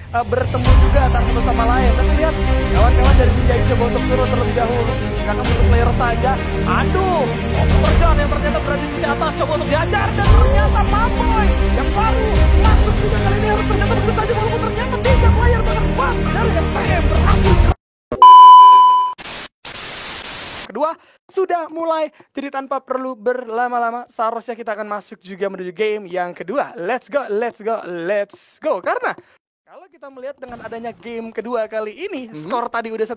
bertemu juga antara satu sama lain. Tapi lihat, kawan-kawan dari Ninja coba untuk turun terlebih dahulu. Karena untuk player saja. Aduh, Overjohn yang ternyata berada di sisi atas coba untuk diajar. Dan ternyata Mamboy yang baru masuk juga kali ini harus ternyata begitu saja. Walaupun ternyata 3 player bahkan 4 dari STM berhasil. Kedua, sudah mulai, jadi tanpa perlu berlama-lama seharusnya kita akan masuk juga menuju game yang kedua. Let's go, let's go, let's go. Karena kalau kita melihat dengan adanya game kedua kali ini, skor tadi udah 1-0,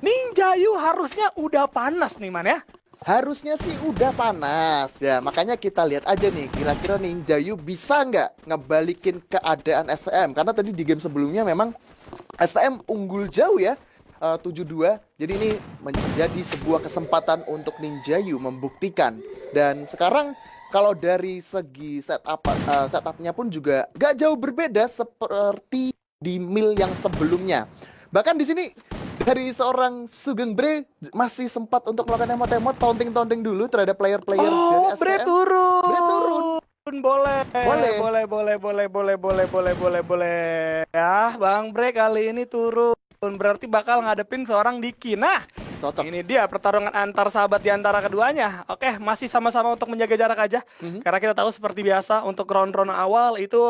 Ninjayu harusnya udah panas nih man ya. Harusnya sih udah panas ya, makanya kita lihat aja nih kira-kira Ninjayu bisa nggak ngebalikin keadaan STM. Karena tadi di game sebelumnya memang STM unggul jauh ya, 7-2. Jadi ini menjadi sebuah kesempatan untuk Ninjayu membuktikan. Dan sekarang kalau dari segi setupnya pun juga gak jauh berbeda seperti di mil yang sebelumnya. Bahkan di sini dari seorang Sugeng Bre masih sempat untuk melakukan emot-emot, taunting dulu terhadap player-player dari STM. Bre turun. Bre turun. Boleh. Ya, Bang Bre kali ini turun. Berarti bakal ngadepin seorang Diki. Nah, cocok. Ini dia pertarungan antar sahabat di antara keduanya. Oke, masih sama-sama untuk menjaga jarak aja. Karena kita tahu seperti biasa untuk round-round awal itu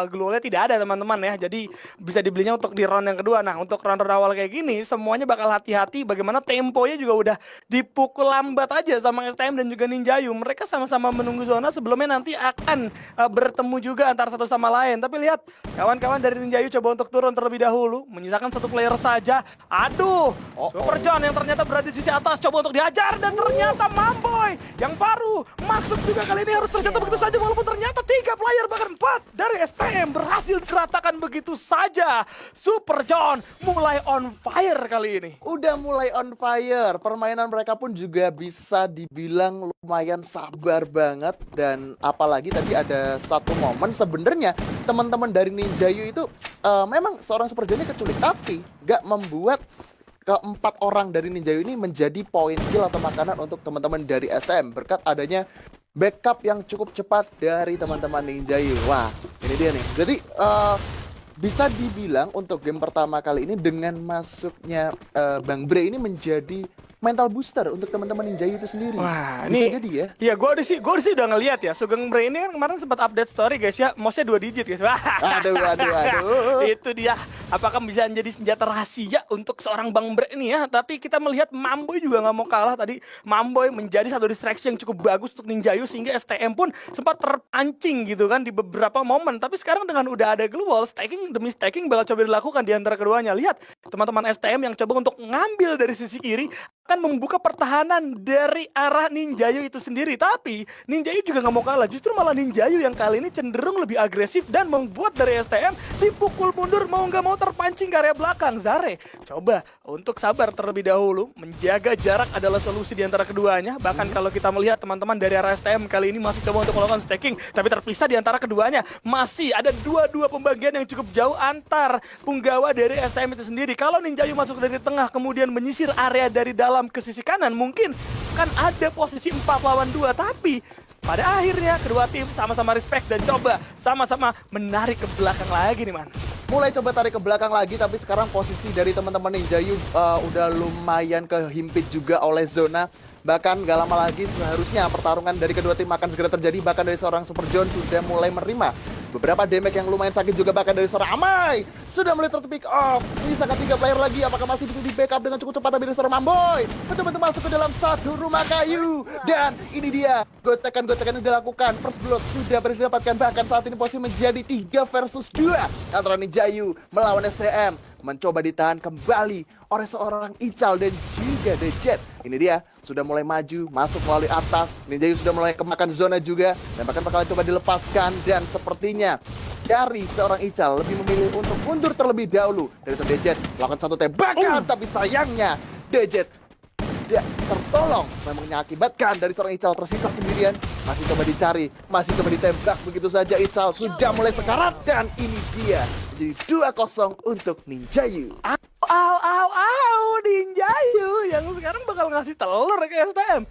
glue-nya tidak ada teman-teman ya. Jadi bisa dibelinya untuk di round yang kedua. Nah, untuk round-round awal kayak gini semuanya bakal hati-hati. Bagaimana temponya juga udah dipukul lambat aja sama STM dan juga Ninjayu. Mereka sama-sama menunggu zona sebelumnya nanti akan bertemu juga antara satu sama lain. Tapi lihat, kawan-kawan dari Ninjayu coba untuk turun terlebih dahulu, menyisakan satu player saja. Aduh, Overjohn yang ternyata berada di sisi atas coba untuk diajar. Dan ternyata Mamboy yang baru masuk juga kali ini harus ternyata begitu saja. Walaupun ternyata 3 player bahkan 4 dari STM berhasil diratakan begitu saja. Superjohn mulai on fire kali ini. Udah mulai on fire. Permainan mereka pun juga bisa dibilang lumayan sabar banget. Dan apalagi tadi ada satu momen sebenarnya teman-teman dari Ninjayu itu memang seorang Superjohn keculik, tapi gak membuat keempat orang dari Ninjayu ini menjadi poin kill atau makanan untuk teman-teman dari STM berkat adanya backup yang cukup cepat dari teman-teman Ninjayu. Wah, ini dia nih. Jadi bisa dibilang untuk game pertama kali ini dengan masuknya Bang Bre ini menjadi mental booster untuk teman-teman Ninjayu itu sendiri. Wah, bisa ini jadi ya. Iya, gue sih udah ngeliat ya. Sugeng Bre ini kan kemarin sempat update story guys ya. Mouse-nya 2 digit guys. Aduh. Itu dia. Apakah bisa menjadi senjata rahasia untuk seorang Bang Bre ini ya? Tapi kita melihat Mamboy juga nggak mau kalah tadi. Mamboy menjadi satu distraction yang cukup bagus untuk Ninjayu sehingga STM pun sempat terpancing gitu kan di beberapa momen. Tapi sekarang dengan udah ada glue wall, stacking demi stacking bakal coba dilakukan di antara keduanya. Lihat teman-teman STM yang coba untuk ngambil dari sisi kiri akan membuka pertahanan dari arah Ninjayu itu sendiri. Tapi Ninjayu juga nggak mau kalah. Justru malah Ninjayu yang kali ini cenderung lebih agresif dan membuat dari STM dipukul mundur mau nggak mau terpancing ke area belakang. Zare coba untuk sabar terlebih dahulu. Menjaga jarak adalah solusi di antara keduanya. Bahkan kalau kita melihat teman-teman dari arah STM kali ini masih coba untuk melakukan stacking, tapi terpisah di antara keduanya. Masih ada dua pembagian yang cukup jauh antar punggawa dari STM itu sendiri. Kalau Ninjayu masuk dari tengah kemudian menyisir area dari dalam ke sisi kanan, mungkin kan ada posisi 4 lawan 2, tapi pada akhirnya kedua tim sama-sama respect dan coba sama-sama menarik ke belakang lagi nih man. Mulai coba tarik ke belakang lagi, tapi sekarang posisi dari teman-teman Ninjayu udah lumayan kehimpit juga oleh zona. Bahkan gak lama lagi seharusnya pertarungan dari kedua tim akan segera terjadi. Bahkan dari seorang Superjohn sudah mulai menerima beberapa damage yang lumayan sakit juga. Bahkan dari seorang Amai sudah mulai terpick off. Misalkan 3 player lagi, apakah masih bisa di backup dengan cukup cepat? Tapi dari seorang Mamboy mencoba untuk masuk ke dalam satu rumah kayu. Dan ini dia, gotekan-gotekan yang dilakukan. First blood sudah berhasil didapatkan. Bahkan saat ini posisi menjadi 3 versus 2 antara Ninjayu melawan STM. Mencoba ditahan kembali oleh seorang Ical dan juga The Jet. Ini dia, sudah mulai maju, masuk melalui atas. Ninjayu sudah mulai kemakan zona juga. Dan bahkan bakal coba dilepaskan. Dan sepertinya dari seorang Ical lebih memilih untuk mundur terlebih dahulu. Dari The Jet melakukan satu tembakan. Tapi sayangnya The Jet tidak tertolong. Memang mengakibatkan dari seorang Ical tersisa sendirian. Masih coba dicari, masih coba ditembak. Begitu saja Ical sudah mulai sekarat. Dan ini dia, jadi 2-0 untuk Ninjayu. Ninjayu yang sekarang bakal ngasih telur ke STM.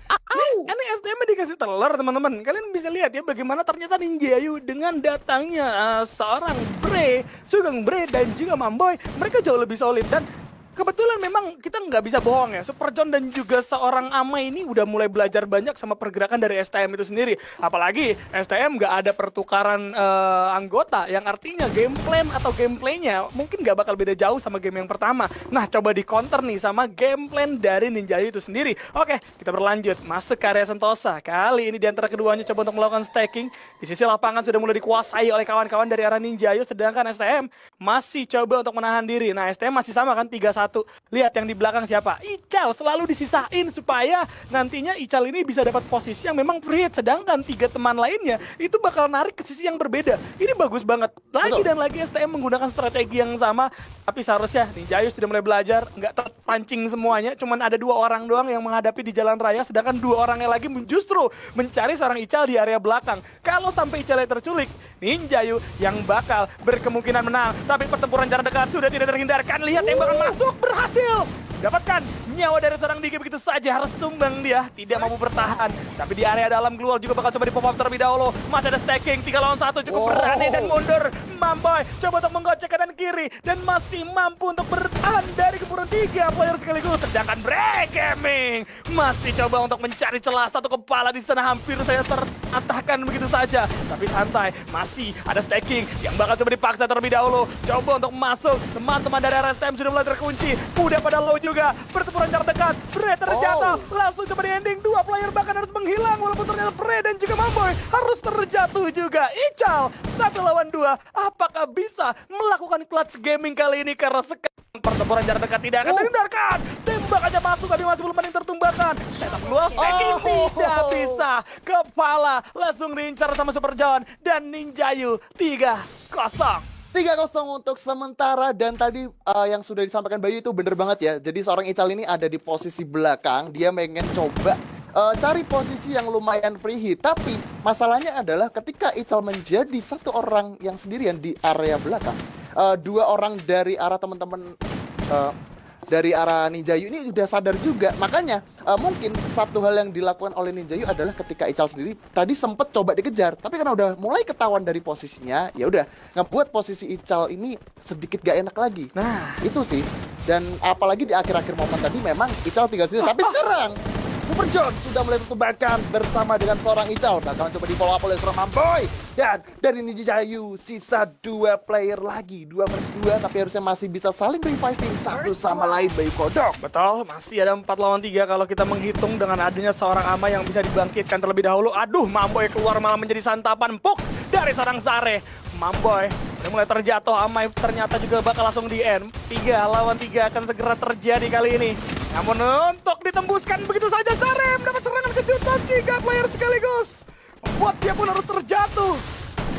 Ini STM dikasih telur teman-teman. Kalian bisa lihat ya bagaimana ternyata Ninjayu dengan datangnya seorang Bre, Sugeng Bre dan juga Mamboy, mereka jauh lebih solid. Dan kebetulan memang kita nggak bisa bohong ya, Super John dan juga seorang Amai ini udah mulai belajar banyak sama pergerakan dari STM itu sendiri. Apalagi STM nggak ada pertukaran anggota, yang artinya game plan atau gameplaynya mungkin nggak bakal beda jauh sama game yang pertama. Nah, coba di counter nih sama game plan dari Ninjayu itu sendiri. Oke, kita berlanjut masuk ke area Sentosa. Kali ini di antara keduanya coba untuk melakukan stacking. Di sisi lapangan sudah mulai dikuasai oleh kawan-kawan dari arah Ninjayu, sedangkan STM masih coba untuk menahan diri. Nah, STM masih sama kan 3-1. Lihat yang di belakang siapa? Ical selalu disisain supaya nantinya Ical ini bisa dapat posisi yang memang free hit, sedangkan 3 teman lainnya itu bakal narik ke sisi yang berbeda. Ini bagus banget. Lagi dan lagi STM menggunakan strategi yang sama, tapi seharusnya Ninjayu sudah mulai belajar, nggak terpancing semuanya. Cuman ada 2 orang doang yang menghadapi di jalan raya, sedangkan 2 orangnya lagi justru mencari seorang Ical di area belakang. Kalau sampai Icalnya terculik, Ninjayu yang bakal berkemungkinan menang. Tapi pertempuran jarak dekat sudah tidak terhindarkan. Lihat tembakan masuk, berhasil. Dapatkan nyawa dari seorang Diki begitu saja, harus tumbang dia, tidak mampu bertahan. Tapi di area dalam keluar juga bakal coba di pop up terlebih dahulu. Masih ada stacking 3 lawan 1, cukup berani dan mundur. Mamboy coba untuk menggocek kanan kiri dan masih mampu untuk bertahan dari gempuran 3 player sekaligus. Sedangkan Break Gaming masih coba untuk mencari celah, satu kepala di sana hampir saya teratahkan begitu saja. Tapi santai, masih ada stacking yang bakal coba dipaksa terlebih dahulu. Coba untuk masuk, teman-teman dari RSTM sudah mulai terkunci. Udah pada low juga, pertempuran jarak dekat. Bre terjatuh, langsung coba di ending. 2 player bahkan harus menghilang, walaupun ternyata Bre dan juga Mamboy harus terjatuh juga. Ical 1 lawan 2, apakah bisa melakukan clutch gaming kali ini? Karena sekarang pertempuran jarak dekat tidak akan terhindarkan. Tembak aja masuk, tapi masih belum ada yang tertumbangkan. Setup luas, stacking tidak bisa. Kepala langsung diincar sama Super John dan Ninjayu 3-0. 3-0 untuk sementara. Dan tadi yang sudah disampaikan Bayu itu bener banget ya. Jadi seorang Ical ini ada di posisi belakang. Dia pengen coba cari posisi yang lumayan free hit. Tapi masalahnya adalah ketika Ical menjadi 1 orang yang sendirian di area belakang, 2 orang dari arah teman-teman dari arah Ninjayu ini udah sadar juga. Makanya mungkin satu hal yang dilakukan oleh Ninjayu adalah ketika Ical sendiri tadi sempet coba dikejar, tapi karena udah mulai ketahuan dari posisinya, ya udah ngebuat posisi Ical ini sedikit gak enak lagi. Nah, itu sih. Dan apalagi di akhir-akhir momen tadi memang Ical tinggal sendiri. Tapi sekarang Super John sudah mulai tertumbangkan bersama dengan seorang Ical. Bakalan coba di follow up oleh seorang Mamboy. Dan dari Ninjayu sisa 2 player lagi, 2 versus 2, tapi harusnya masih bisa saling reviving satu sama lain, Bayu Kodok. Betul, masih ada 4 lawan 3 kalau kita menghitung dengan adanya seorang Ama yang bisa dibangkitkan terlebih dahulu. Aduh, Mamboy keluar malah menjadi santapan empuk dari seorang Zare. Mamboy udah mulai terjatuh, Amai ternyata juga bakal langsung di end. 3 lawan 3 akan segera terjadi kali ini. Namun untuk ditembuskan begitu saja, Zare mendapat serangan kejutan 3 player sekaligus. Membuat dia pun harus terjatuh.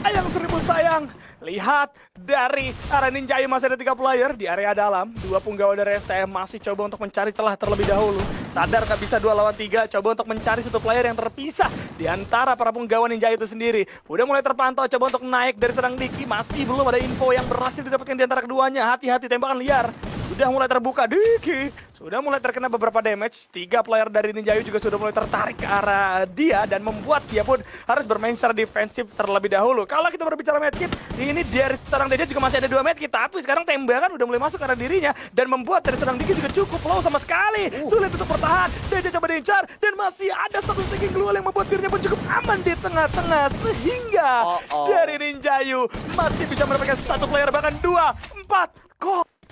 Sayang 1000 sayang. Lihat dari arah Ninjayu masih ada 3 player di area dalam. 2 punggawa dari STM masih coba untuk mencari celah terlebih dahulu. Sadar gak bisa 2 lawan 3, coba untuk mencari 1 player yang terpisah di antara para punggawa Ninjayu itu sendiri. Udah mulai terpantau, coba untuk naik dari serang Diki. Masih belum ada info yang berhasil didapatkan di antara keduanya. Hati-hati, tembakan liar sudah mulai terbuka. Diki sudah mulai terkena beberapa damage. 3 player dari Ninjayu juga sudah mulai tertarik ke arah dia dan membuat dia pun harus bermain secara defensif terlebih dahulu. Kalau kita berbicara medkit, ini dari serang DJ juga masih ada 2 medkit, tapi sekarang tembakan udah mulai masuk ke arah dirinya dan membuat dari serang Diki juga cukup low sama sekali. Sulit untuk bertahan. DJ coba diincar dan masih ada 1 sticking glue yang membuat dirinya pun cukup aman di tengah-tengah, sehingga dari Ninjayu masih bisa mendapatkan 1 player, bahkan 2, 4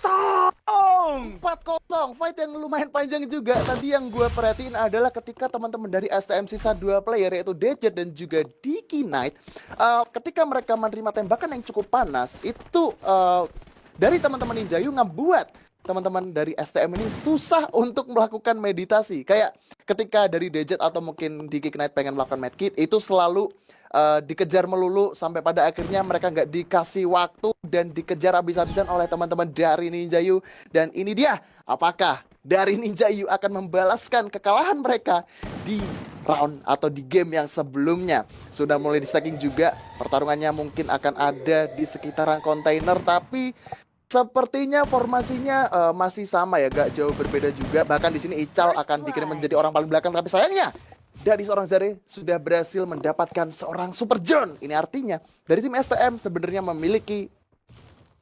4-0, fight yang lumayan panjang juga. Tadi yang gue perhatiin adalah ketika teman-teman dari STM sisa 2 player yaitu Dejet dan juga Diki Knight, ketika mereka menerima tembakan yang cukup panas, itu dari teman-teman Ninjayu ngebuat teman-teman dari STM ini susah untuk melakukan meditasi. Kayak ketika dari Dejet atau mungkin Diki Knight pengen melakukan medkit, itu selalu dikejar melulu sampai pada akhirnya mereka nggak dikasih waktu dan dikejar habis-habisan oleh teman-teman dari Ninjayu. Dan ini dia, apakah dari Ninjayu akan membalaskan kekalahan mereka di round atau di game yang sebelumnya. Sudah mulai di stacking juga, pertarungannya mungkin akan ada di sekitaran kontainer, tapi Sepertinya formasinya masih sama ya, gak jauh berbeda juga. Bahkan di sini Ical akan dikirim menjadi orang paling belakang, tapi sayangnya dari seorang Zare sudah berhasil mendapatkan seorang Super John. Ini artinya dari tim STM sebenarnya memiliki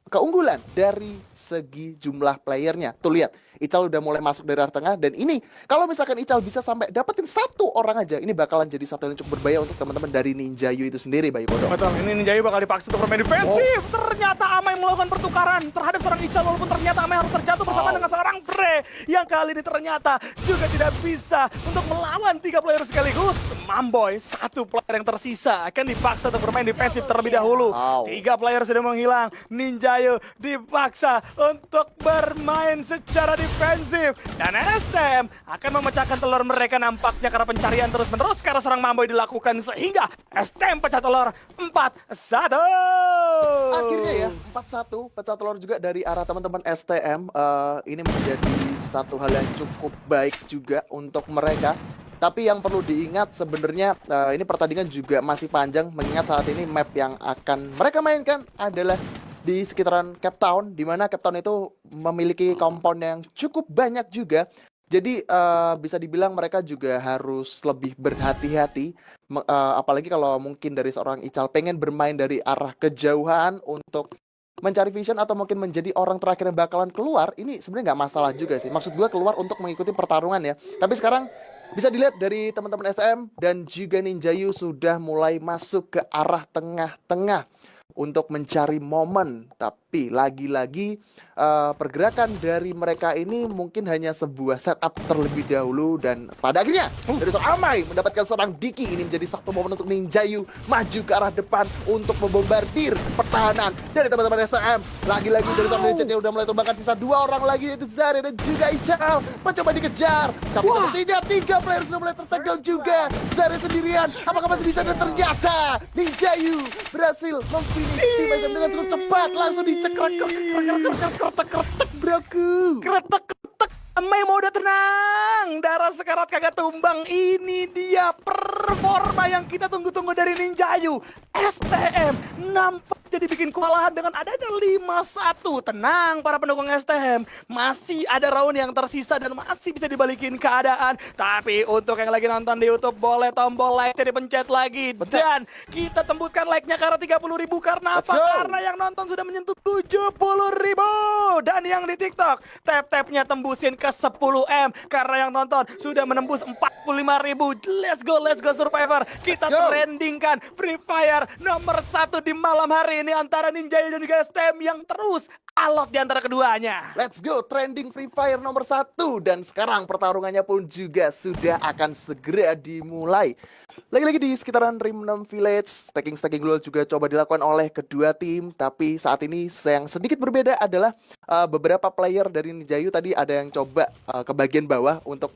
keunggulan dari segi jumlah playernya. Tuh lihat, Ical udah mulai masuk dari arah tengah, dan ini kalau misalkan Ical bisa sampai dapetin satu orang aja, ini bakalan jadi satu yang cukup berbahaya untuk teman-teman dari Ninjayu itu sendiri, Bayu Kodok. Betul, ini Ninjayu bakal dipaksa untuk bermain defensif. Ternyata Amai melakukan pertukaran terhadap seorang Ical, walaupun ternyata Amai harus terjatuh bersama dengan seorang Bre yang kali ini ternyata juga tidak bisa untuk melawan 3 player sekaligus. Mamboy, 1 player yang tersisa akan dipaksa untuk bermain defensif terlebih dahulu. 3 player sudah menghilang. Ninjayu dipaksa untuk bermain secara defensif, dan STM akan memecahkan telur mereka nampaknya karena pencarian terus-menerus karena serang Mamboy dilakukan sehingga STM pecah telur 4-1. Akhirnya ya 4-1 pecah telur juga dari arah teman-teman STM. Ini menjadi satu hal yang cukup baik juga untuk mereka. Tapi yang perlu diingat sebenarnya ini pertandingan juga masih panjang, mengingat saat ini map yang akan mereka mainkan adalah di sekitaran Cape Town, di mana Cape Town itu memiliki kompon yang cukup banyak juga. Jadi bisa dibilang mereka juga harus lebih berhati-hati, apalagi kalau mungkin dari seorang Ical pengen bermain dari arah kejauhan untuk mencari vision atau mungkin menjadi orang terakhir yang bakalan keluar. Ini sebenarnya nggak masalah juga sih. Maksud gue keluar untuk mengikuti pertarungan ya. Tapi sekarang bisa dilihat dari teman-teman STM dan juga Ninjayu sudah mulai masuk ke arah tengah-tengah untuk mencari momen. Tapi lagi-lagi pergerakan dari mereka ini mungkin hanya sebuah setup terlebih dahulu, dan pada akhirnya dari seorang Amai mendapatkan seorang Diki. Ini menjadi satu momen untuk Ninjayu maju ke arah depan untuk membombardir pertahanan dari teman-teman STM. Lagi-lagi dari seorang Ninjayu udah mulai tumbangkan sisa 2 orang lagi, yaitu Zare dan juga Ical mencoba dikejar. Tapi sepertinya 3 player sudah mulai tertanggal juga. Zare sendirian, apakah masih bisa? Dan ternyata Ninjayu berhasil memfinish tim STM dengan cukup cepat. Langsung dicekrek kretek broku. Kretek-kretek, Amai mau udah tenang. Darah sekarat kagak tumbang. Ini dia performa yang kita tunggu-tunggu dari Ninjayu. STM nampak jadi bikin kewalahan dengan adanya 5-1. Tenang para pendukung STM, masih ada round yang tersisa dan masih bisa dibalikin keadaan. Tapi untuk yang lagi nonton di YouTube, boleh tombol like-nya dipencet lagi. Dan kita tembuskan like-nya karena 30.000. Karena apa? Karena yang nonton sudah menyentuh 70.000. Dan yang di TikTok, tap-tapnya tembusin ke 10M. Karena yang nonton sudah menembus 45.000. Let's go Survivor. Kita trendingkan Free Fire nomor 1 di malam hari ini antara Ninjayu dan juga STM yang terus alot di antara keduanya. Let's go, trending Free Fire nomor 1. Dan sekarang pertarungannya pun juga sudah akan segera dimulai. Lagi-lagi di sekitaran Rim 6 Village, stacking global juga coba dilakukan oleh kedua tim. Tapi saat ini yang sedikit berbeda adalah beberapa player dari Ninjayu tadi ada yang coba ke bagian bawah untuk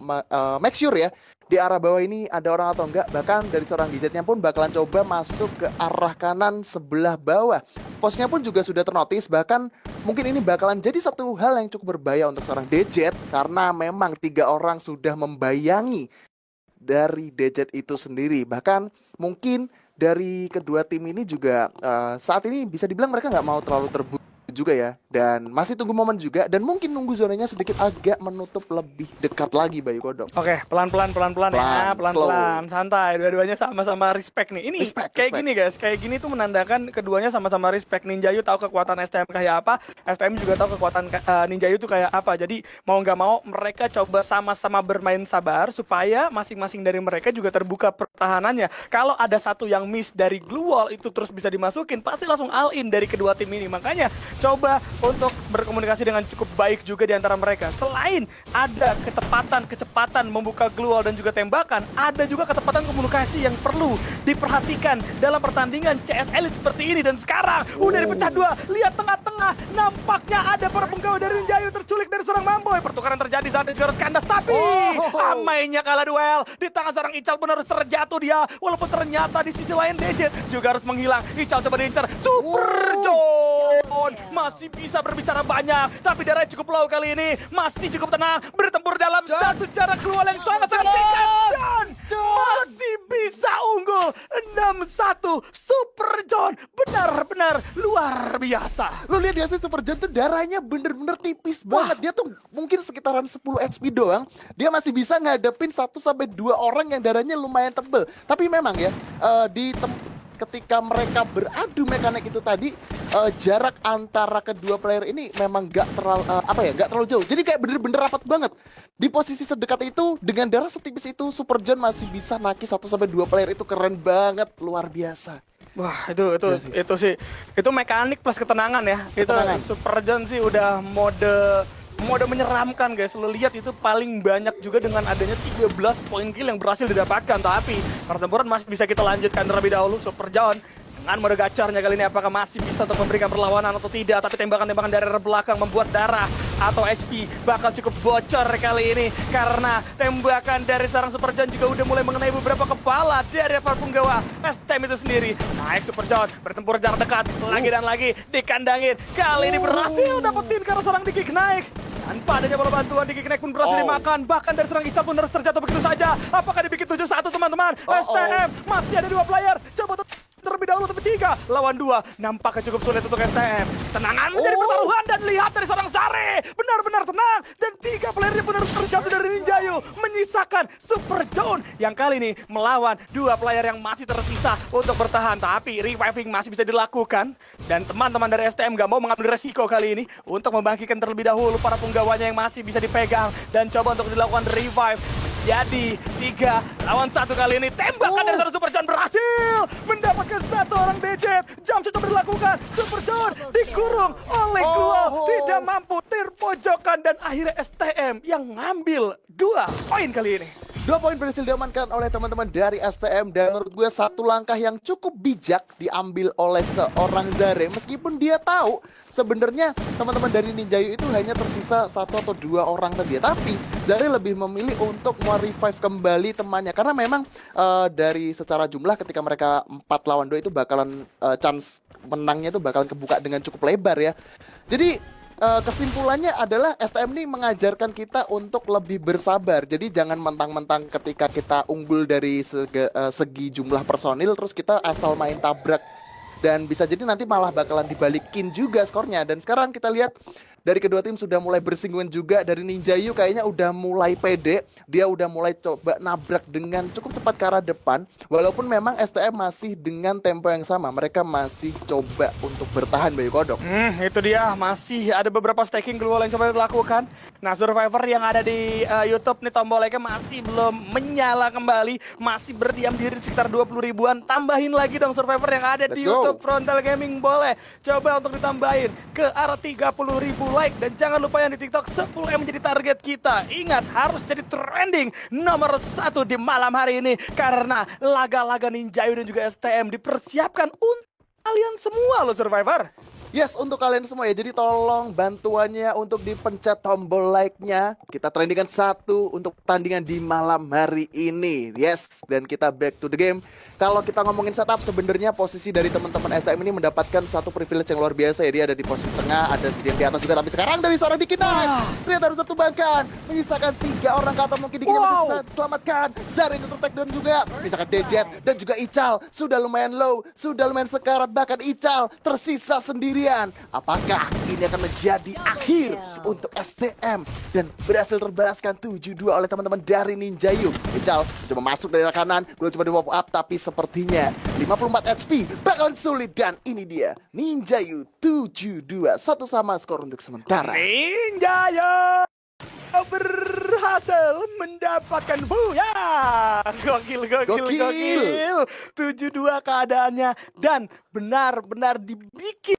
make sure ya di arah bawah ini ada orang atau enggak. Bahkan dari seorang DJ-nya pun bakalan coba masuk ke arah kanan sebelah bawah. Posnya pun juga sudah ternotis. Bahkan mungkin ini bakalan jadi satu hal yang cukup berbahaya untuk seorang DJ, karena memang 3 orang sudah membayangi dari DJ itu sendiri. Bahkan mungkin dari kedua tim ini juga saat ini bisa dibilang mereka nggak mau terlalu terbuka juga ya, dan masih tunggu momen juga, dan mungkin nunggu zonanya sedikit agak menutup lebih dekat lagi Bayu Kodok. Oke, pelan-pelan ya, pelan-pelan, santai. Dua-duanya sama-sama respect nih. Ini respect. Gini guys, kayak gini tuh menandakan keduanya sama-sama respect. Ninjayu tahu kekuatan STM kayak apa, STM juga tahu kekuatan Ninjayu tuh kayak apa. Jadi mau nggak mau mereka coba sama-sama bermain sabar supaya masing-masing dari mereka juga terbuka pertahanannya. Kalau ada satu yang miss dari glue wall itu terus bisa dimasukin, pasti langsung all in dari kedua tim ini. Makanya coba untuk berkomunikasi dengan cukup baik juga di antara mereka. Selain ada kecepatan membuka glue wall dan juga tembakan, ada juga ketepatan komunikasi yang perlu diperhatikan dalam pertandingan CS Elite seperti ini. Dan sekarang udah dipecah 2. Lihat tengah-tengah, nampaknya ada para penggawa dari Ninjayu terculik dari seorang Mamboy. Pertukaran terjadi saat itu harus kandas, tapi Amainya kalah duel. Di tangan seorang Ical pun harus terjatuh dia. Walaupun ternyata di sisi lain DJ juga harus menghilang. Ical coba diincar, Super Joe Zone masih bisa berbicara banyak, tapi darahnya cukup low kali ini. Masih cukup tenang, bertempur dalam satu jarak keluar yang sangat-sangat singkat. John masih bisa unggul 6-1. Super John benar-benar luar biasa. Lu lihat ya sih, Super John tuh darahnya bener-bener tipis banget. Dia tuh mungkin sekitaran 10 HP doang. Dia masih bisa ngadepin 1-2 orang yang darahnya lumayan tebel. Tapi memang ya, ketika mereka beradu mekanik itu tadi, jarak antara kedua player ini memang gak terlalu jauh. Jadi kayak bener-bener rapat banget. Di posisi sedekat itu, dengan darah setipis itu, Super John masih bisa naki 1-2 player. Itu keren banget, luar biasa. Wah, itu sih. Itu mekanik plus ketenangan ya. Ketenangan. Itu Super John sih udah mode menyeramkan guys. Lo lihat itu paling banyak juga dengan adanya 13 poin kill yang berhasil didapatkan. Tapi pertempuran masih bisa kita lanjutkan terlebih dahulu. Super John dengan mode gacornya kali ini apakah masih bisa untuk memberikan perlawanan atau tidak. Tapi tembakan-tembakan dari arah belakang membuat darah atau SP bakal cukup bocor kali ini. Karena tembakan dari seorang Super John juga udah mulai mengenai beberapa kepala dari para punggawa STM itu sendiri. Naik Super John bertempur jarak dekat lagi dan lagi dikandangin. Kali ini berhasil dapetin karena seorang Diki naik. Tanpa adanya bola bantuan, Diki Knack pun berhasil dimakan. Bahkan dari serang Ica pun harus terjatuh begitu saja. Apakah dibikin 7-1 teman-teman? STM masih ada 2 player. Coba terlebih dahulu, tapi 3 lawan 2. Nampaknya cukup sulit untuk STM. Tenangan menjadi pertaruhan dan lihat dari seorang Zare. Benar-benar tenang. Dan 3 playernya pun harus terjatuh dari Ninjayu. Menyisakan Super John yang kali ini melawan 2 player yang masih tersisa untuk bertahan. Tapi reviving masih bisa dilakukan. Dan teman-teman dari STM gak mau mengambil resiko kali ini untuk membangkitkan terlebih dahulu para penggawanya yang masih bisa dipegang. Dan coba untuk dilakukan revive. Jadi 3 lawan 1 kali ini. Tembakan dari seorang Super John berhasil mendapatkan 1 orang DJ. Jump shot dilakukan. Super John dikurung oleh Guo. Tidak mampu terpojokan. Dan akhirnya STM yang ngambil 2 poin kali ini. 2 poin berhasil diamankan oleh teman-teman dari STM. Dan menurut gue satu langkah yang cukup bijak diambil oleh seorang Zare. Meskipun dia tahu sebenarnya teman-teman dari Ninjayu itu hanya tersisa 1 atau 2 orang tadi. Tapi Zare lebih memilih untuk merevive kembali temannya. Karena memang dari secara jumlah ketika mereka 4 lawan 2 itu bakalan chance menangnya itu bakalan kebuka dengan cukup lebar ya. Jadi kesimpulannya adalah STM ini mengajarkan kita untuk lebih bersabar. Jadi jangan mentang-mentang ketika kita unggul dari segi jumlah personil terus kita asal main tabrak. Dan bisa jadi nanti malah bakalan dibalikin juga skornya. Dan sekarang kita lihat dari kedua tim sudah mulai bersinggungan juga. Dari Ninjayu kayaknya udah mulai pede. Dia udah mulai coba nabrak dengan cukup tepat ke arah depan. Walaupun memang STM masih dengan tempo yang sama. Mereka masih coba untuk bertahan, Bayu Kodok. Itu dia. Masih ada beberapa staking keluar yang coba dilakukan. Nah, Survivor yang ada di YouTube nih tombol like-nya masih belum menyala kembali. Masih berdiam diri sekitar 20 ribuan. Tambahin lagi dong Survivor yang ada di YouTube Frontal Gaming. Boleh coba untuk ditambahin ke arah 30 ribu like. Dan jangan lupa yang di TikTok 10M menjadi target kita. Ingat harus jadi trending nomor 1 di malam hari ini. Karena laga-laga Ninjayu dan juga STM dipersiapkan untuk kalian semua loh Survivor. Yes, untuk kalian semua ya. Jadi tolong bantuannya untuk dipencet tombol like-nya. Kita trendingkan 1 untuk pertandingan di malam hari ini. Yes, dan kita back to the game. Kalau kita ngomongin setup, sebenarnya posisi dari teman-teman STM ini mendapatkan satu privilege yang luar biasa ya. Dia ada di posisi tengah, ada yang di atas juga. Tapi sekarang dari seorang Diki ternyata harus ditumbangkan. Menyisakan 3 orang kata mungkin Diki masih bisa diselamatkan. Zare itu tertakedown juga. Menyisakan Dejet dan juga Ical. Sudah lumayan low, sudah lumayan sekarat. Bahkan Ical tersisa sendirian. Apakah ini akan menjadi akhir untuk STM? Dan berhasil terbalaskan 7-2 oleh teman-teman dari Ninjayu. Ical coba masuk dari arah kanan. Belum coba di pop up tapi sepertinya 54 HP bakalan sulit. Dan ini dia Ninjayu 7-2, 1 sama skor untuk sementara. Ninjayu berhasil mendapatkan booyah. Gokil. 7-2 keadaannya dan benar-benar dibikin